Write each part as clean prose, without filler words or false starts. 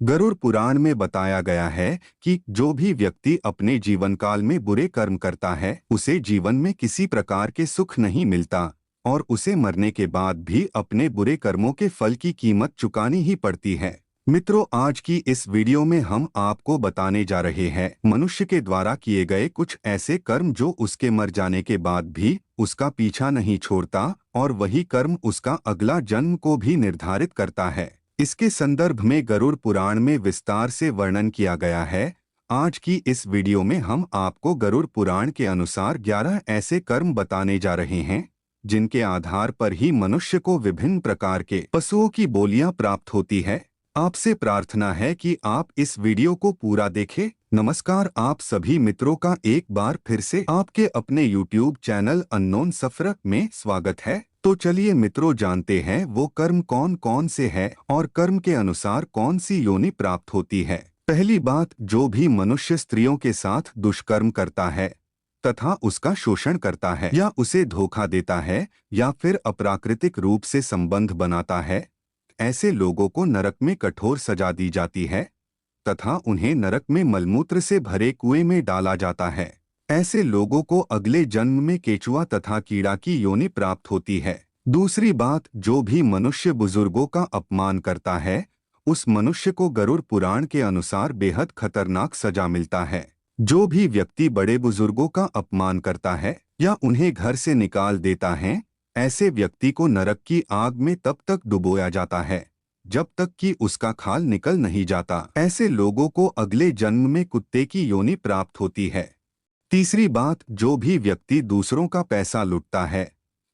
गरुड़ पुराण में बताया गया है कि जो भी व्यक्ति अपने जीवन काल में बुरे कर्म करता है उसे जीवन में किसी प्रकार के सुख नहीं मिलता और उसे मरने के बाद भी अपने बुरे कर्मों के फल की कीमत चुकानी ही पड़ती है। मित्रों, आज की इस वीडियो में हम आपको बताने जा रहे हैं मनुष्य के द्वारा किए गए कुछ ऐसे कर्म जो उसके मर जाने के बाद भी उसका पीछा नहीं छोड़ता और वही कर्म उसका अगला जन्म को भी निर्धारित करता है। इसके संदर्भ में गरुड़ पुराण में विस्तार से वर्णन किया गया है। आज की इस वीडियो में हम आपको गरुड़ पुराण के अनुसार 11 ऐसे कर्म बताने जा रहे हैं जिनके आधार पर ही मनुष्य को विभिन्न प्रकार के पशुओं की बोलियां प्राप्त होती है। आपसे प्रार्थना है कि आप इस वीडियो को पूरा देखें। नमस्कार, आप सभी मित्रों का एक बार फिर से आपके अपने YouTube चैनल अननोन सफर में स्वागत है। तो चलिए मित्रों, जानते हैं वो कर्म कौन कौन से हैं और कर्म के अनुसार कौन सी योनि प्राप्त होती है। पहली बात, जो भी मनुष्य स्त्रियों के साथ दुष्कर्म करता है तथा उसका शोषण करता है या उसे धोखा देता है या फिर अप्राकृतिक रूप से संबंध बनाता है, ऐसे लोगों को नरक में कठोर सजा दी जाती है तथा उन्हें नरक में मलमूत्र से भरे कुएं में डाला जाता है। ऐसे लोगों को अगले जन्म में केचुआ तथा कीड़ा की योनि प्राप्त होती है। दूसरी बात, जो भी मनुष्य बुजुर्गों का अपमान करता है उस मनुष्य को गरुड़ पुराण के अनुसार बेहद खतरनाक सजा मिलता है। जो भी व्यक्ति बड़े बुजुर्गों का अपमान करता है या उन्हें घर से निकाल देता है, ऐसे व्यक्ति को नरक की आग में तब तक डुबोया जाता है जब तक कि उसका खाल निकल नहीं जाता। ऐसे लोगों को अगले जन्म में कुत्ते की योनि प्राप्त होती है। तीसरी बात, जो भी व्यक्ति दूसरों का पैसा लुटता है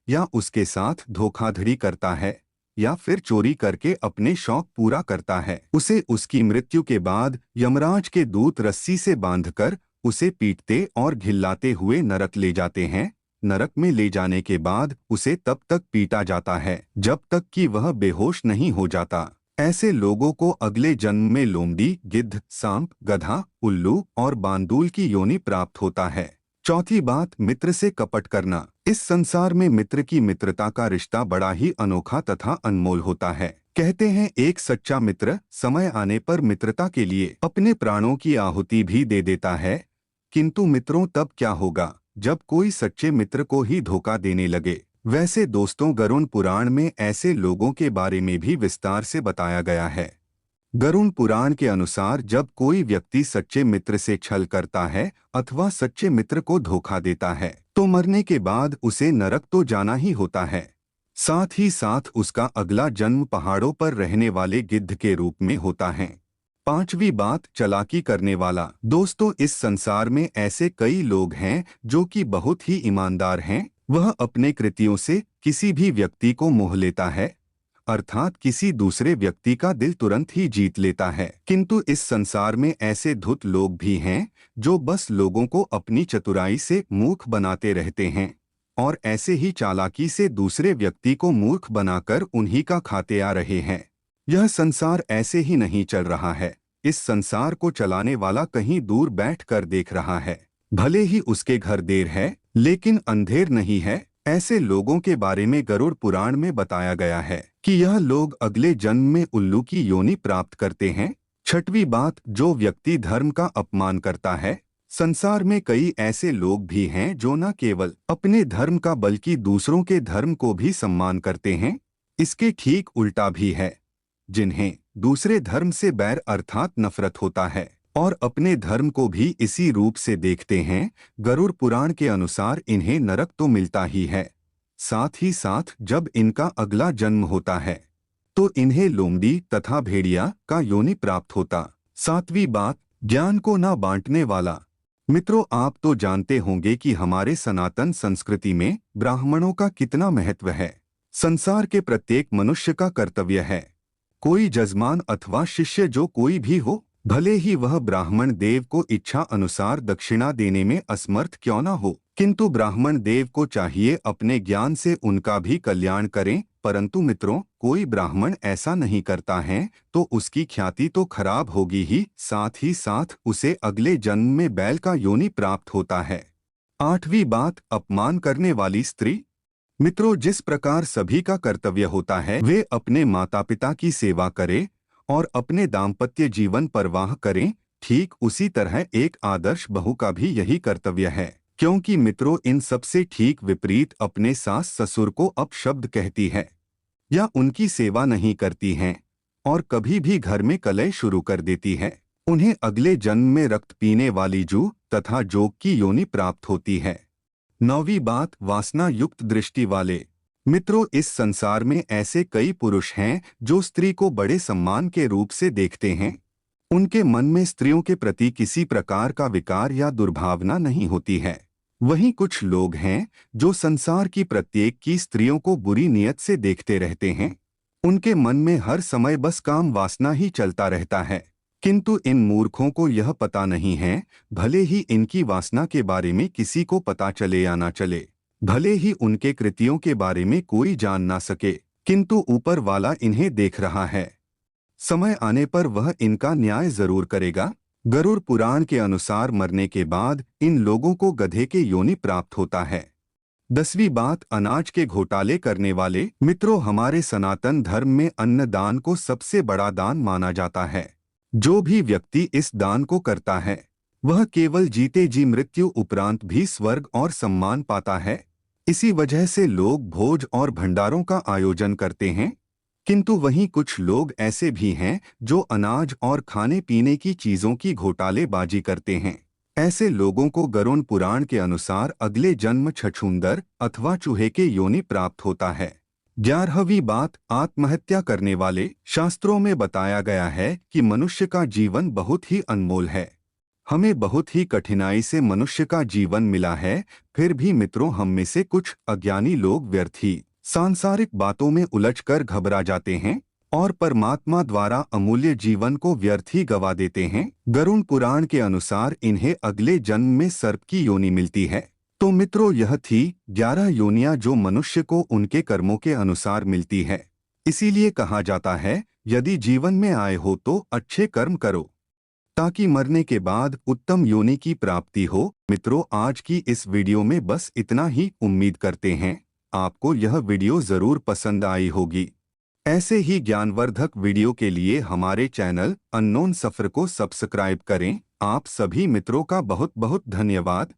या उसके साथ धोखाधड़ी करता है या फिर चोरी करके अपने शौक पूरा करता है, उसे उसकी मृत्यु के बाद यमराज के दूत रस्सी से बांधकर उसे पीटते और घिल्लाते हुए नरक ले जाते हैं। नरक में ले जाने के बाद उसे तब तक पीटा जाता है जब तक कि वह बेहोश नहीं हो जाता। ऐसे लोगों को अगले जन्म में लोमड़ी, गिद्ध, सांप, गधा, उल्लू और बांदूल की योनि प्राप्त होता है। चौथी बात, मित्र से कपट करना। इस संसार में मित्र की मित्रता का रिश्ता बड़ा ही अनोखा तथा अनमोल होता है। कहते हैं एक सच्चा मित्र समय आने पर मित्रता के लिए अपने प्राणों की आहुति भी दे देता है। किंतु मित्रों, तब क्या होगा जब कोई सच्चे मित्र को ही धोखा देने लगे। वैसे दोस्तों, गरुड़ पुराण में ऐसे लोगों के बारे में भी विस्तार से बताया गया है। गरुड़ पुराण के अनुसार जब कोई व्यक्ति सच्चे मित्र से छल करता है अथवा सच्चे मित्र को धोखा देता है तो मरने के बाद उसे नरक तो जाना ही होता है, साथ ही साथ उसका अगला जन्म पहाड़ों पर रहने वाले गिद्ध के रूप में होता है। पांचवी बात, चालाकी करने वाला। दोस्तों, इस संसार में ऐसे कई लोग हैं जो कि बहुत ही ईमानदार हैं। वह अपने कृत्यों से किसी भी व्यक्ति को मोह लेता है, अर्थात किसी दूसरे व्यक्ति का दिल तुरंत ही जीत लेता है। किंतु इस संसार में ऐसे धूर्त लोग भी हैं जो बस लोगों को अपनी चतुराई से मूर्ख बनाते रहते हैं और ऐसे ही चालाकी से दूसरे व्यक्ति को मूर्ख बनाकर उन्हीं का खाते आ रहे हैं। यह संसार ऐसे ही नहीं चल रहा है। इस संसार को चलाने वाला कहीं दूर बैठकर देख रहा है। भले ही उसके घर देर है लेकिन अंधेर नहीं है। ऐसे लोगों के बारे में गरुड़ पुराण में बताया गया है कि यह लोग अगले जन्म में उल्लू की योनि प्राप्त करते हैं। छठवीं बात, जो व्यक्ति धर्म का अपमान करता है। संसार में कई ऐसे लोग भी हैं जो न केवल अपने धर्म का बल्कि दूसरों के धर्म को भी सम्मान करते हैं। इसके ठीक उल्टा भी है, जिन्हें दूसरे धर्म से बैर अर्थात नफरत होता है और अपने धर्म को भी इसी रूप से देखते हैं। गरुड़ पुराण के अनुसार इन्हें नरक तो मिलता ही है, साथ ही साथ जब इनका अगला जन्म होता है तो इन्हें लोमड़ी तथा भेड़िया का योनि प्राप्त होता। सातवीं बात, ज्ञान को ना बांटने वाला। मित्रों, आप तो जानते होंगे कि हमारे सनातन संस्कृति में ब्राह्मणों का कितना महत्व है। संसार के प्रत्येक मनुष्य का कर्तव्य है, कोई जजमान अथवा शिष्य जो कोई भी हो, भले ही वह ब्राह्मण देव को इच्छा अनुसार दक्षिणा देने में असमर्थ क्यों न हो, किंतु ब्राह्मण देव को चाहिए अपने ज्ञान से उनका भी कल्याण करें। परंतु मित्रों, कोई ब्राह्मण ऐसा नहीं करता है तो उसकी ख्याति तो खराब होगी ही, साथ ही साथ उसे अगले जन्म में बैल का योनि प्राप्त होता है। आठवीं बात, अपमान करने वाली स्त्री। मित्रों, जिस प्रकार सभी का कर्तव्य होता है वे अपने माता पिता की सेवा करें और अपने दाम्पत्य जीवन परवाह करें। ठीक उसी तरह एक आदर्श बहू का भी यही कर्तव्य है, क्योंकि मित्रों इन सबसे ठीक विपरीत अपने सास ससुर को अपशब्द कहती है या उनकी सेवा नहीं करती हैं और कभी भी घर में कलह शुरू कर देती है, उन्हें अगले जन्म में रक्त पीने वाली जू तथा जोग की योनि प्राप्त होती है। 9वीं बात, वासना युक्त दृष्टि वाले। मित्रों इस संसार में ऐसे कई पुरुष हैं जो स्त्री को बड़े सम्मान के रूप से देखते हैं। उनके मन में स्त्रियों के प्रति किसी प्रकार का विकार या दुर्भावना नहीं होती है। वहीं कुछ लोग हैं जो संसार की प्रत्येक की स्त्रियों को बुरी नियत से देखते रहते हैं। उनके मन में हर समय बस काम वासना ही चलता रहता है, किंतु इन मूर्खों को यह पता नहीं है, भले ही इनकी वासना के बारे में किसी को पता चले या ना चले, भले ही उनके कृत्यों के बारे में कोई जान ना सके, किंतु ऊपर वाला इन्हें देख रहा है। समय आने पर वह इनका न्याय जरूर करेगा। गरुड़ पुराण के अनुसार मरने के बाद इन लोगों को गधे के योनि प्राप्त होता है। 10वीं बात, अनाज के घोटाले करने वाले। मित्रों हमारे सनातन धर्म में अन्न दान को सबसे बड़ा दान माना जाता है। जो भी व्यक्ति इस दान को करता है वह केवल जीते जी मृत्यु उपरांत भी स्वर्ग और सम्मान पाता है। इसी वजह से लोग भोज और भंडारों का आयोजन करते हैं, किंतु वहीं कुछ लोग ऐसे भी हैं जो अनाज और खाने पीने की चीजों की घोटालेबाजी करते हैं। ऐसे लोगों को गरुड़ पुराण के अनुसार अगले जन्म छछूंदर अथवा चूहे के योनि प्राप्त होता है। 11वीं बात, आत्महत्या करने वाले। शास्त्रों में बताया गया है कि मनुष्य का जीवन बहुत ही अनमोल है। हमें बहुत ही कठिनाई से मनुष्य का जीवन मिला है, फिर भी मित्रों हम में से कुछ अज्ञानी लोग व्यर्थ ही सांसारिक बातों में उलझकर घबरा जाते हैं और परमात्मा द्वारा अमूल्य जीवन को व्यर्थ ही गवा देते हैं। गरुड़ पुराण के अनुसार इन्हें अगले जन्म में सर्प की योनि मिलती है। तो मित्रों यह थी 11 योनियां जो मनुष्य को उनके कर्मों के अनुसार मिलती है। इसीलिए कहा जाता है यदि जीवन में आए हो तो अच्छे कर्म करो ताकि मरने के बाद उत्तम योनि की प्राप्ति हो। मित्रों आज की इस वीडियो में बस इतना ही। उम्मीद करते हैं आपको यह वीडियो जरूर पसंद आई होगी। ऐसे ही ज्ञानवर्धक वीडियो के लिए हमारे चैनल अननोन सफर को सब्सक्राइब करें। आप सभी मित्रों का बहुत बहुत धन्यवाद।